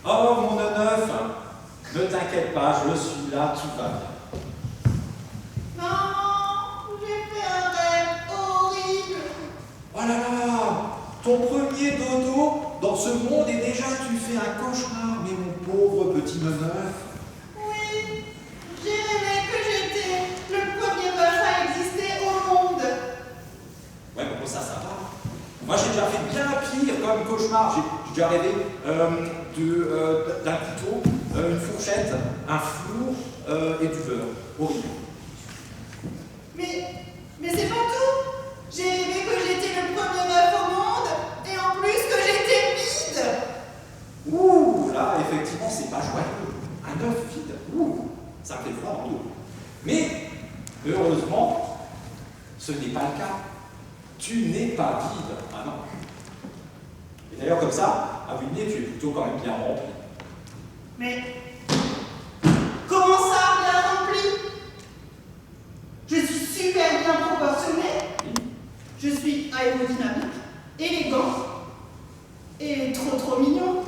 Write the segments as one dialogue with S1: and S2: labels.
S1: Oh, mon neuf, ne t'inquiète pas, je suis là, tout va bien.
S2: Maman, j'ai fait un rêve horrible.
S1: Oh là là, ton premier dodo dans ce monde et déjà tu fais un cauchemar, mais mon pauvre petit neuf.
S2: Oui, j'ai rêvé que j'étais le premier œuf à exister au monde.
S1: Ouais, bon, ça va. Moi, j'ai déjà fait bien pire comme cauchemar. J'ai déjà rêvé d'un couteau, une fourchette, un four et du beurre. Horrible.
S2: Mais c'est pas tout. J'ai rêvé que j'étais le premier œuf au monde et en plus que j'étais vide.
S1: Ouh, là, effectivement, c'est pas joyeux. Un œuf vide. Ouh, ça me fait froid dans le dos. Mais, heureusement, ce n'est pas le cas. Tu n'es pas vide. Ah non. Et d'ailleurs, comme ça, à vue de nez, tu es plutôt quand même bien rempli.
S2: Mais comment ça, bien rempli? Je suis super bien proportionné. Je suis aérodynamique, élégant et trop mignon.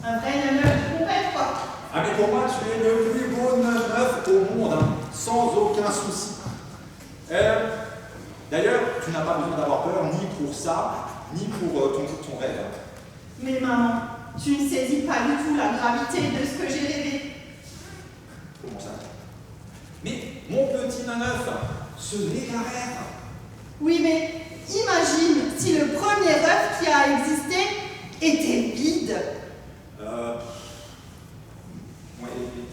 S2: Un vrai neuf complet, quoi.
S1: Ah mais pour moi, tu es le plus beau neuf au monde, hein, sans aucun souci. D'ailleurs, tu n'as pas besoin d'avoir peur, ni pour ça, ni pour ton rêve.
S2: Mais maman, tu ne saisis pas du tout la gravité de ce que j'ai rêvé.
S1: Comment ça? Mais mon petit neuf, ce n'est qu'un rêve.
S2: Oui, mais imagine si le premier œuf qui a existé était vide.
S1: Ouais,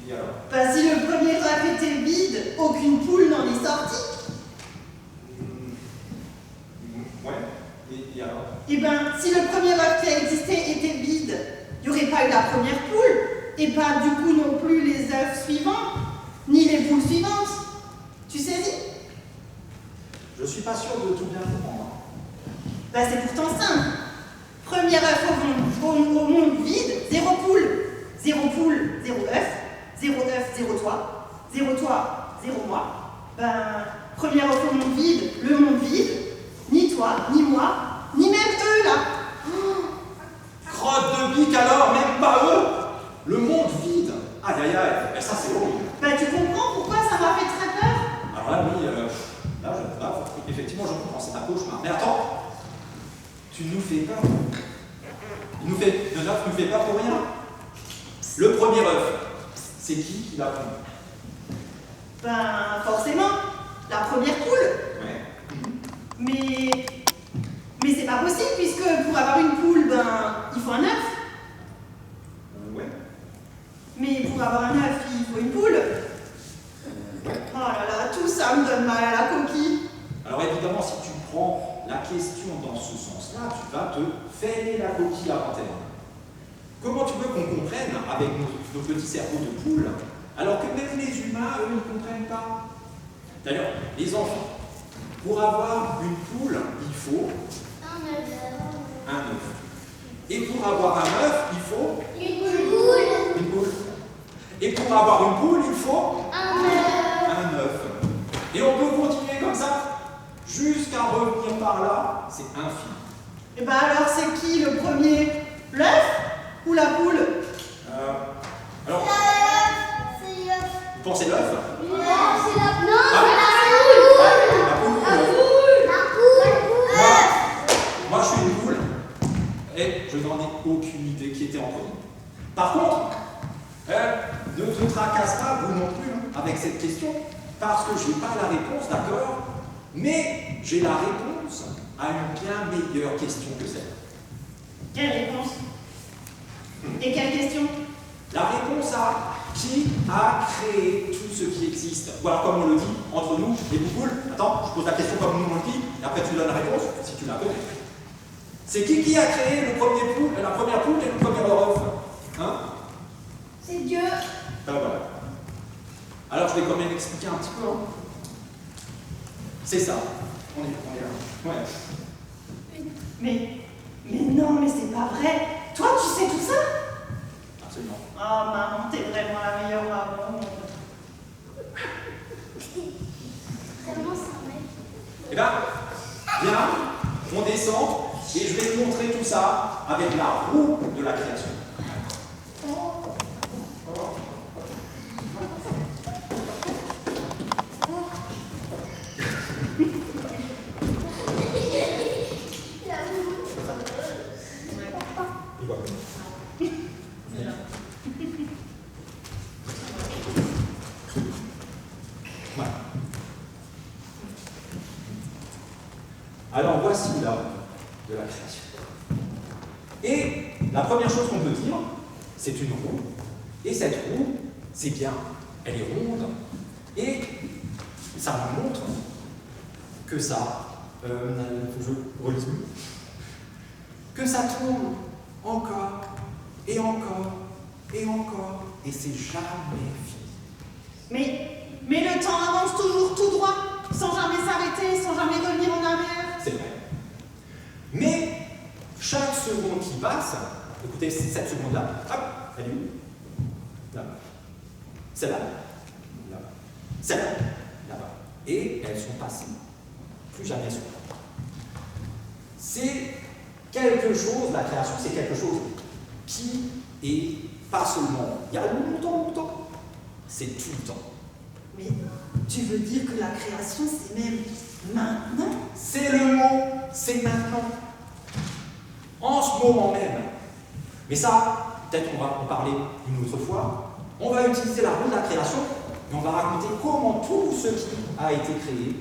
S1: et alors?
S2: Bah, si le premier œuf était vide, aucune poule n'en est sortie.
S1: Ouais, et alors?
S2: Eh ben, si le premier œuf qui a existé était vide, il n'y aurait pas eu la première poule, et pas du coup non plus les œufs suivants, ni les poules suivantes. Tu saisis?
S1: Je suis pas sûr de tout bien comprendre.
S2: Bah, c'est pourtant simple. Premier œuf au monde vide, 0 poule. 0 poule, 0 œuf. 0 œuf, 0 toit. 0 toit, 0 moi. Ben, premier œuf au monde vide, le monde vide. Ni toi, ni moi, ni même eux là.
S1: Crotte de bique alors, même pas eux. Le monde vide. Aïe aïe aïe, et ça c'est horrible.
S2: Bah, tu comprends pourquoi ça m'a fait très peur?
S1: Alors là, oui, effectivement, je comprends, c'est un cauchemar. Mais attends, tu nous fais peur. Le neuf nous fait peur pour rien. Le premier œuf, c'est qui l'a pris?
S2: Ben, forcément, la première poule.
S1: Ouais.
S2: Mais c'est pas possible puisque pour avoir une poule, ben, il faut un œuf.
S1: Ouais.
S2: Mais pour avoir un œuf, il faut une poule. Oh là là, tout ça me donne mal à la coquille.
S1: Alors évidemment, si tu prends la question dans ce sens-là, tu vas te fêler la coquille avant terme. Comment tu veux qu'on comprenne avec nos petits cerveaux de poule, alors que même les humains, eux, ne comprennent pas? D'ailleurs, les enfants, pour avoir une poule, il faut un œuf. Et pour avoir un œuf, il faut
S3: Une poule.
S1: une poule. Et pour avoir une poule, il faut
S3: Un œuf.
S1: un œuf. Et on peut continuer comme ça jusqu'à revenir par là, c'est infini.
S2: Et ben alors, c'est qui le premier? L'œuf ou la poule?
S1: Alors,
S3: C'est l'œuf.
S1: vous pensez l'œuf?
S3: Non, c'est la poule.
S1: La poule ou l'œuf? Moi, je suis une poule et je n'en ai aucune idée qui était entre nous. Par contre, ne te tracasse pas, vous non plus, hein, avec cette question, parce que je n'ai pas la réponse, d'accord? Mais j'ai la réponse à une bien meilleure question que celle.
S2: Quelle réponse? Et quelle question?
S1: La réponse à qui a créé tout ce qui existe. Ou alors, comme on le dit entre nous, les poules, attends, je pose la question comme nous on le dit, et après tu donnes la réponse, si tu la connais. C'est qui a créé le premier poule, la première poule et le premier œuf? Hein?
S3: C'est Dieu.
S1: Ben voilà. Alors je vais quand même expliquer un petit peu. Hein. C'est ça. On est là. Ouais.
S2: Mais non, mais c'est pas vrai. Toi, tu sais tout ça?
S1: Absolument.
S2: Oh maman, t'es vraiment la meilleure maman au monde.
S3: Comment ça, mec?
S1: Eh bien, viens, on descend et je vais te montrer tout ça avec la roue de la création. Voilà. Alors voici là de la création. Et la première chose qu'on peut dire, c'est une roue. Et cette roue, c'est bien, elle est ronde. Et ça nous montre que ça, je relise mieux, que ça tourne encore et encore et encore. Et c'est jamais fini.
S2: Mais le temps avance toujours tout droit, sans jamais s'arrêter, sans jamais revenir en arrière.
S1: C'est vrai. Mais chaque seconde qui passe, écoutez, cette seconde-là, hop, elle est où? Là-bas. Celle-là, là-bas. Celle-là, là-bas. Et elles sont passées. Plus jamais elles sont là. C'est quelque chose, la création, c'est quelque chose qui est pas seulement il y a longtemps, c'est tout le temps.
S2: Mais tu veux dire que la création, c'est même maintenant?
S1: C'est le mot, c'est maintenant. En ce moment même. Mais ça, peut-être on va en parler une autre fois. On va utiliser la roue de la création et on va raconter comment tout ce qui a été créé,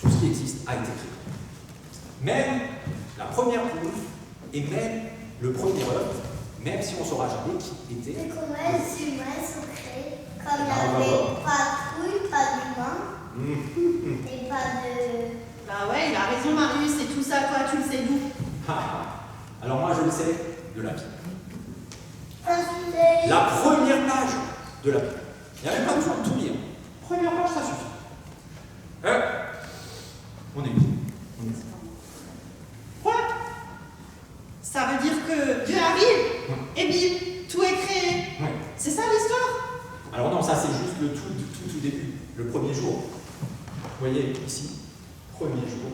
S1: tout ce qui existe, a été créé. Même la première poule et même le premier œuf, même si on ne saura jamais qui était.
S3: C'est comment les humains sont créés? Comme il n'y avait pas de pouille, pas d'humain, et pas de...
S2: Bah ouais, il a raison Marius, et tout ça, toi, tu le sais d'où?
S1: Alors moi je le sais de la Bible.
S3: Ça, c'est...
S1: La première page de la Bible. Il n'y a même pas besoin de tout lire. Première page, ça suffit. On est où?
S2: Quoi? Ça veut dire que Dieu arrive, et bim, tout est créé.
S1: Ouais.
S2: C'est ça l'histoire?
S1: Alors non, ça c'est juste le tout début, le premier jour. Vous voyez ici, premier jour.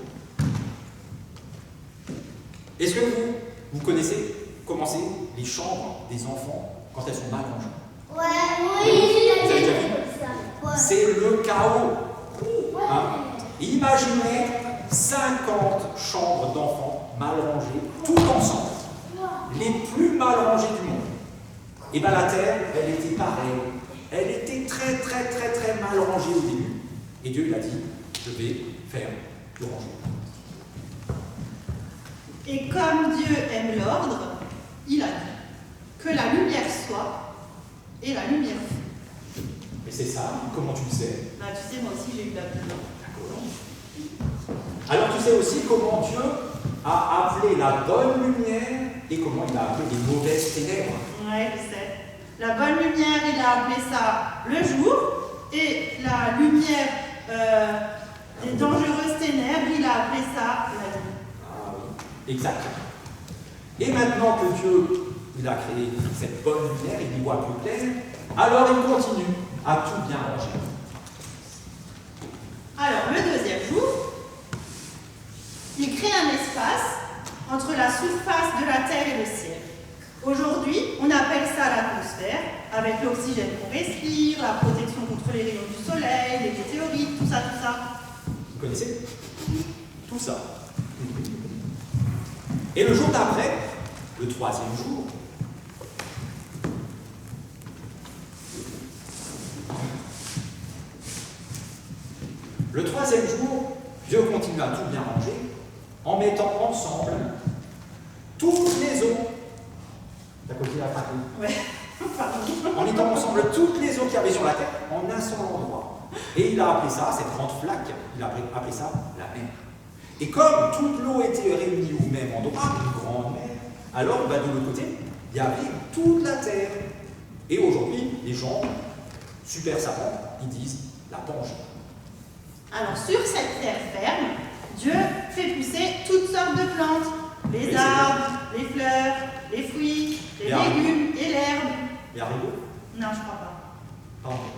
S1: Est-ce que vous connaissez comment c'est les chambres des enfants quand elles sont mal rangées?
S3: Ouais, oui,
S1: Vous avez déjà vu?
S3: Ouais.
S1: C'est le chaos.
S3: Ouais.
S1: Hein? Imaginez 50 chambres d'enfants mal rangées, tout ensemble. Les plus mal rangées du monde. Et bien la terre, elle était pareille. Elle était très mal rangée au début. Et Dieu il a dit, je vais faire le rangement.
S2: Et comme Dieu aime l'ordre, il a dit que la lumière soit, et la lumière fut.
S1: Mais c'est ça, comment tu le sais?
S2: Bah tu sais, moi aussi j'ai eu la Bible.
S1: Alors tu sais aussi comment Dieu a appelé la bonne lumière et comment il a appelé les mauvaises ténèbres.
S2: Ouais, je sais. La bonne lumière, il a appelé ça le jour, et la lumière des dangereuses ténèbres, il a appelé ça la nuit.
S1: Ah oui, exactement. Et maintenant que Dieu il a créé cette bonne lumière, il y voit plus clair, alors il continue à tout bien ranger.
S2: Alors, la surface de la Terre et le ciel. Aujourd'hui, on appelle ça l'atmosphère, avec l'oxygène qu'on respire, la protection contre les rayons du soleil, les météorites, tout ça, tout ça.
S1: Vous connaissez tout ça. Et le jour d'après, le 3e jour, le 3e jour, Dieu continue à tout bien ranger en mettant ensemble toutes les eaux. T'as compris la partie?
S2: Ouais, pardon.
S1: En mettant ensemble toutes les eaux qu'il y avait sur la terre en un seul endroit. Et il a appelé ça, cette grande flaque, il a appelé ça la mer. Et comme toute l'eau était réunie au même endroit, une grande mer, alors de l'autre côté, il y avait toute la terre. Et aujourd'hui, les gens, super savants, ils disent la Pangée.
S2: Alors, sur cette terre ferme, Dieu fait pousser toutes sortes de plantes. Les
S1: Oui,
S2: arbres, les fleurs, les fruits, les légumes et l'herbe.
S1: Les haricots?
S2: Non, je crois pas.
S1: Pardon.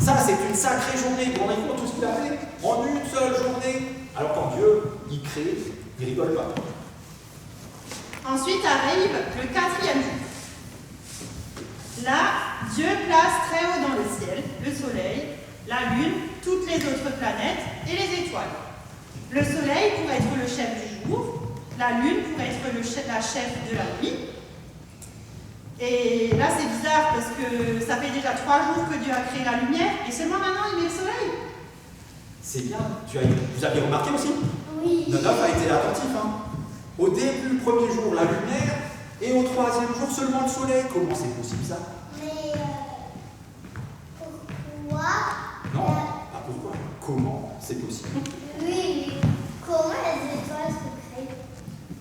S1: Ça, c'est une sacrée journée. Vous vous rendez compte tout ce qu'il a fait en une seule journée. Alors quand Dieu, il crée, il rigole pas.
S2: Ensuite arrive le 4e jour. Là, Dieu place très haut dans le ciel le soleil, la lune, toutes les autres planètes et les étoiles. Le soleil pour être le chef du jour, la lune pour être la chef de la nuit. Et là, c'est bizarre parce que ça fait déjà 3 jours que Dieu a créé la lumière et seulement maintenant il met le soleil.
S1: C'est bien. Vous avez remarqué aussi?
S3: Oui.
S1: Nodaf a été attentif. Hein. Au début, le 1er jour, la lumière, et au 3e jour, seulement le soleil. Comment c'est possible ça?
S3: Mais pourquoi?
S1: Non, pas pourquoi. Comment c'est possible?
S3: Oui, comment les étoiles se créent?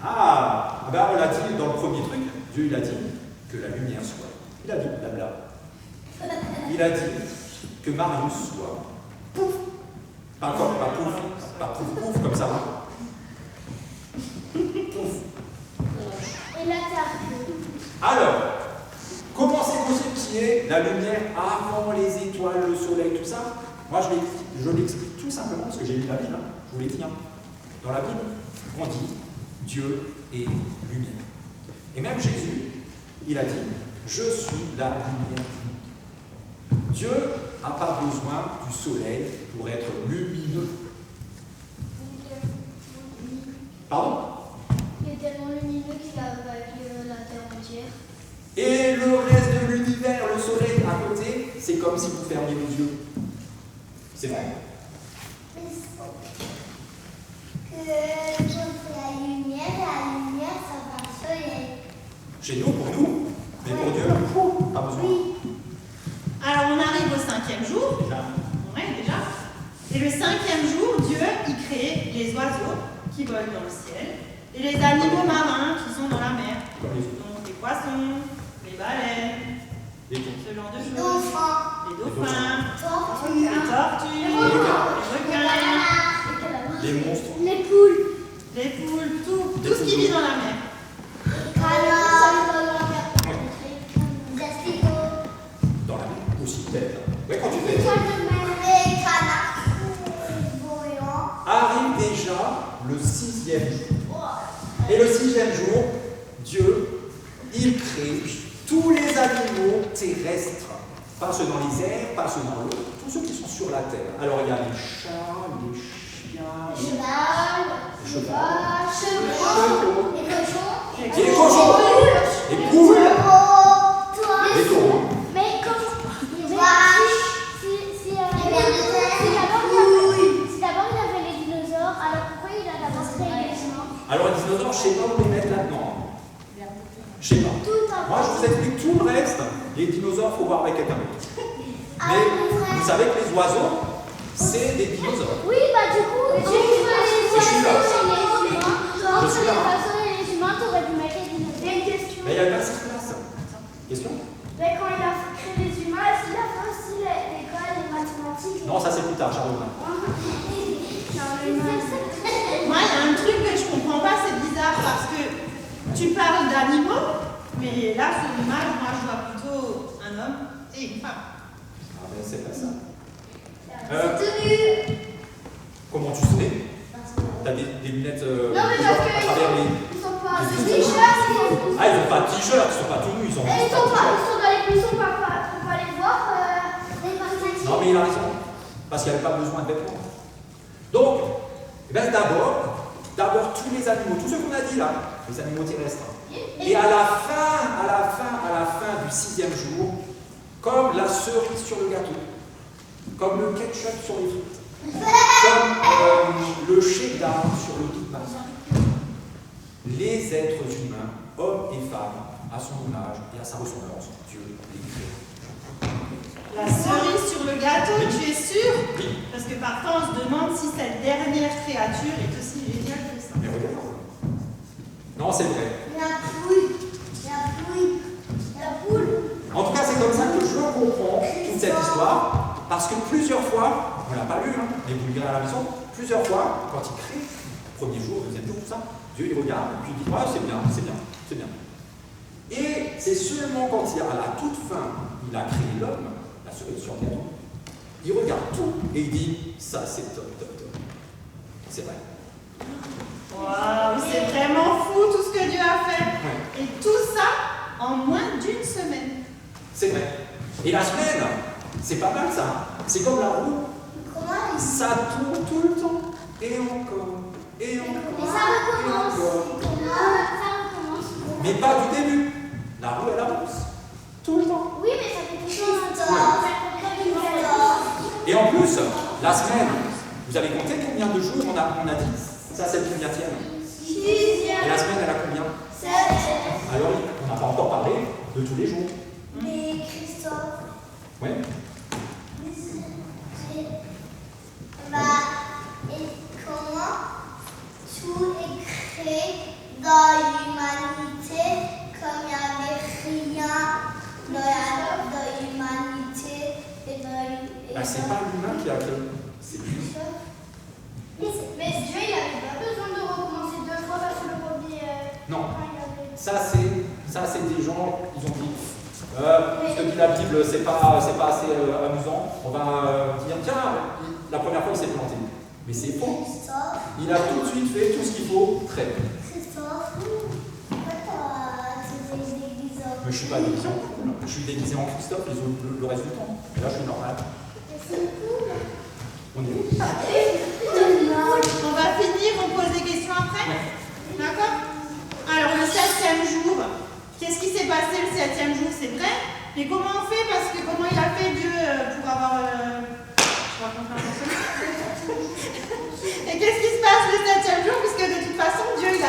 S1: Ah, ben on l'a dit dans le premier truc. Dieu, il a dit que la lumière soit. Il a dit blabla. Il a dit que Marius soit. Pouf. Pas encore, pas pouf. Pas pouf, pouf, comme ça. Hein. Pouf.
S3: Et la Terre.
S1: Alors, comment c'est possible qu'il y ait la lumière avant les étoiles, le soleil, tout ça? Moi, je l'explique tout simplement parce que j'ai lu la Bible. Hein. Je vous l'ai dit. Hein. Dans la Bible, on dit Dieu est lumière. Et même Jésus, il a dit je suis la lumière. Dieu n'a pas besoin du soleil pour être lumineux. Pardon?
S3: Il est tellement lumineux qu'il a vaincu la Terre entière.
S1: Et le reste de l'univers, le soleil à côté, c'est comme si vous fermiez les yeux. C'est vrai.
S3: Que quand c'est la lumière, ça va au soleil.
S1: Chez nous, pour nous, mais pour Dieu, pas besoin.
S3: Oui.
S2: Alors on arrive au 5e jour.
S1: Déjà.
S2: Ouais, déjà. Et le 5e jour, Dieu, il crée les oiseaux qui volent dans le ciel et les animaux marins qui sont dans la mer.
S1: Comme les
S2: Donc les poissons, les baleines,
S1: Les
S2: ce genre de choses.
S3: Dauphins.
S2: Les dauphins,
S3: Tortues.
S2: les tortues,
S3: Les
S2: les requins,
S1: Les monstres.
S3: Les poules.
S2: les poules, tout ce qui vit dans la mer.
S3: Les canards. Les asticots.
S1: Dans la mer aussi, peut-être. Ouais, quand tu fais.
S3: Les canards. Les boréans.
S1: Arrive déjà le 6e jour. Et le 6e jour, Dieu, il crée tous les animaux terrestres. Pas ceux dans les airs, pas ceux dans l'eau, tous ceux qui sont sur la terre. Alors il y a les chats, les chiens, les
S3: Chevaux. Les cochons.
S1: les cochons, les poules, les taureaux.
S3: Mais comme les vaches, si d'abord il avait les dinosaures, alors pourquoi il a d'abord créé les humains?
S1: Alors les dinosaures, je ne sais pas où les mettre là-dedans. Je sais pas. Moi, je vous explique tout le reste. Les dinosaures, il faut voir avec quelqu'un d'autre. Mais vous savez que les oiseaux, c'est des dinosaures.
S3: Oui, bah du coup,
S1: Je suis là. Je suis là.
S3: les humains, t'aurais pu mettre les dinosaures. Une question.
S1: Mais il y a 26 places. Question?
S3: Mais quand il a créé les humains, est-ce qu'il a fait aussi l'école, les mathématiques?
S1: Non, ça c'est plus tard, j'arrive.
S2: Moi, il y a un truc que je comprends pas, c'est bizarre parce que tu parles d'animaux, mais là, sur l'image, moi, je vois plutôt un homme et une femme.
S1: Ah ben c'est pas ça.
S3: C'est tenu.
S1: Comment tu sais?
S3: Parce que
S1: T'as des lunettes
S3: Non, mais parce
S1: à travers les...
S3: qu'ils sont pas
S1: les
S3: des t-shirts.
S1: Ah, ils n'ont pas de t-shirt, ils sont pas tout nus, ils ont
S3: Ils
S1: juste
S3: sont
S1: pas de
S3: pas,
S1: t-shirt.
S3: ils sont dans les buissons pour pas les voir. Les parties.
S1: Non, mais il a raison, parce qu'il n'y avait pas besoin de vêtements. Donc, eh ben, d'abord tous les animaux, tous ceux qu'on a dit là, les animaux terrestres. Et à la fin du 6e jour, comme la cerise sur le gâteau, comme le ketchup sur les frites, comme le cheddar sur le Big Mac, les êtres humains, hommes et femmes, à son image et à sa ressemblance, Dieu les crée.
S2: La cerise sur le gâteau, tu es sûr?
S1: Oui.
S2: Parce que parfois on se demande si cette dernière créature est aussi géniale que ça.
S1: Mais regarde. Non, c'est vrai.
S3: La poule. La poule.
S1: En tout cas, c'est comme ça que je comprends toute cette histoire, parce que plusieurs fois, on ne l'a pas lu, hein, mais vous le lirez à la maison, plusieurs fois, quand il crée, premier jour, deuxième jour, tout ça, Dieu il regarde, et puis il dit, ah, c'est bien, c'est bien, c'est bien. Et c'est seulement quand il, à la toute fin, il a créé l'homme, la cerise sur le gâteau, il regarde tout et il dit, ça c'est top, top, top. C'est vrai.
S2: Waouh, c'est vraiment fou tout ce que Dieu a fait.
S1: Ouais.
S2: Et tout ça en moins d'une semaine.
S1: C'est vrai. Et la semaine, c'est pas mal ça. C'est comme la roue.
S3: Comment
S1: Ça tourne tout le temps. Et encore. Et encore.
S3: Mais ça recommence.
S1: Et encore.
S3: Ça recommence.
S1: Mais pas du début. La roue, elle avance. Tout le temps.
S3: Oui, mais ça fait Christophe.
S1: Et en plus, la semaine, vous avez compté combien de jours on a dit? Ça, c'est le combienième. Et la semaine, elle a combien? Alors, on n'a pas encore parlé de tous les jours.
S3: Mais Christophe,
S1: Oui.
S3: et comment tout est créé dans l'humanité comme il n'y avait rien dans l'humanité et dans
S1: C'est pas l'humain qui a créé. C'est lui.
S3: Mais Dieu, il n'avait pas besoin de recommencer 2 fois parce que le premier.
S1: Non. Ça, c'est des gens, ils ont dit, ce que dit la Bible, c'est pas assez amusant. On va dire, tiens, la première fois, il s'est planté. Mais c'est faux.
S3: Christophe,
S1: Il a tout de suite fait tout ce qu'il faut, très bien.
S3: Christophe, pourquoi tu t'es déguisé en
S1: Mais je suis pas déguisé en poule. Je suis déguisé en Christophe le reste du temps. Et là, je suis normal.
S3: C'est cool.
S1: On y est.
S2: On va finir, on pose des questions après. D'accord? Alors le 7e jour, qu'est-ce qui s'est passé le 7e jour? C'est vrai. Mais comment on fait? Parce que comment il a fait Dieu pour avoir... Je raconte un peu. Et qu'est-ce qui se passe le 7e jour? Puisque de toute façon, Dieu il a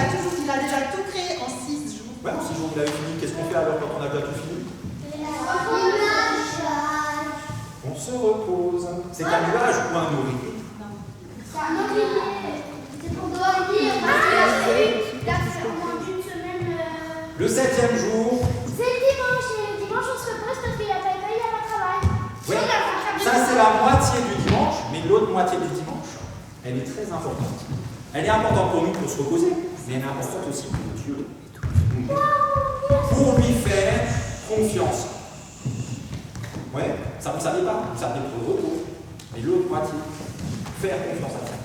S2: déjà tout créé en 6 jours.
S1: Ouais, en 6 jours, il avait fini. Qu'est-ce qu'on fait alors quand on a déjà tout fini? On se repose. C'est un nuage ou un oreiller?
S3: C'est un oreiller. C'est pour dormir parce qu'il a fait au moins d'une semaine.
S1: Le 7e jour.
S3: C'est le dimanche. Et le dimanche, on se repose parce qu'il n'y a pas école, il n'y a pas de travail.
S1: Ouais. Ça, c'est la moitié du dimanche, mais l'autre moitié du dimanche, elle est très importante. Elle est importante pour nous pour se reposer, mais elle est importante aussi pour Dieu. Pour lui faire confiance. Ouais, ça vous ne savez pas, vous savez pour le repos, mais l'autre moitié, faire confiance à Dieu.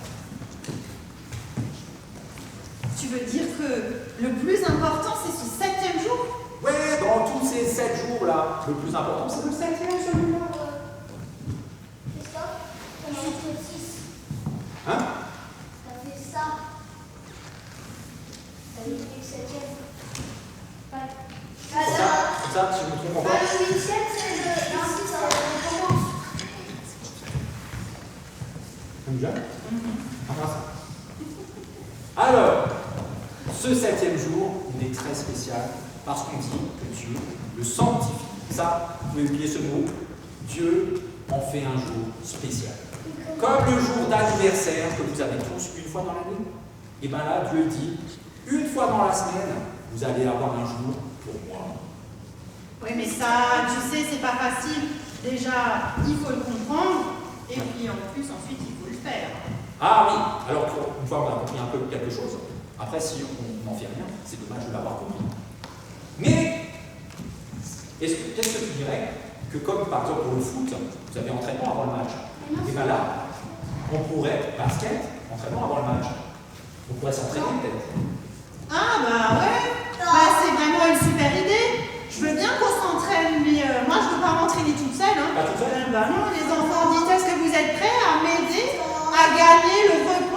S2: Tu veux dire que le plus important, c'est ce 7e jour?
S1: Ouais, dans tous ces 7 jours-là, le plus important, c'est le 7e, celui-là.
S3: Christophe, on a fait 6.
S1: Hein?
S3: Ça fait ça. Ça fait le 7e.
S1: Ça, si je me trompe pas.
S3: Le 8e, c'est le 6, ça commence.
S1: Comme déjà? Alors, ce 7e jour, il est très spécial parce qu'on dit que Dieu le sanctifie. Ça, vous pouvez oublier ce mot. Dieu en fait un jour spécial. Comme le jour d'anniversaire que vous avez tous une fois dans l'année. Et bien là, Dieu dit, une fois dans la semaine, vous allez avoir un jour pour moi.
S2: Oui, mais ça, tu sais, c'est pas facile. Déjà, il faut le comprendre, et puis en plus, ensuite, il faut le faire.
S1: Ah oui, alors une fois on a compris un peu quelque chose, après si on n'en fait rien, c'est dommage de l'avoir compris. Mais, qu'est-ce que tu dirais que comme par exemple pour le foot, vous avez entraînement avant le match, et bien là, on pourrait, basket, entraînement avant le match, On pourrait s'entraîner peut-être.
S2: Ah bah ouais, bah, c'est vraiment une super idée. Je veux bien qu'on s'entraîne, mais moi je veux pas m'entraîner toute seule. Hein.
S1: Pas toute seule?
S2: Bah non, les enfants, dites, est-ce que vous êtes prêts à m'aider à gagner le repas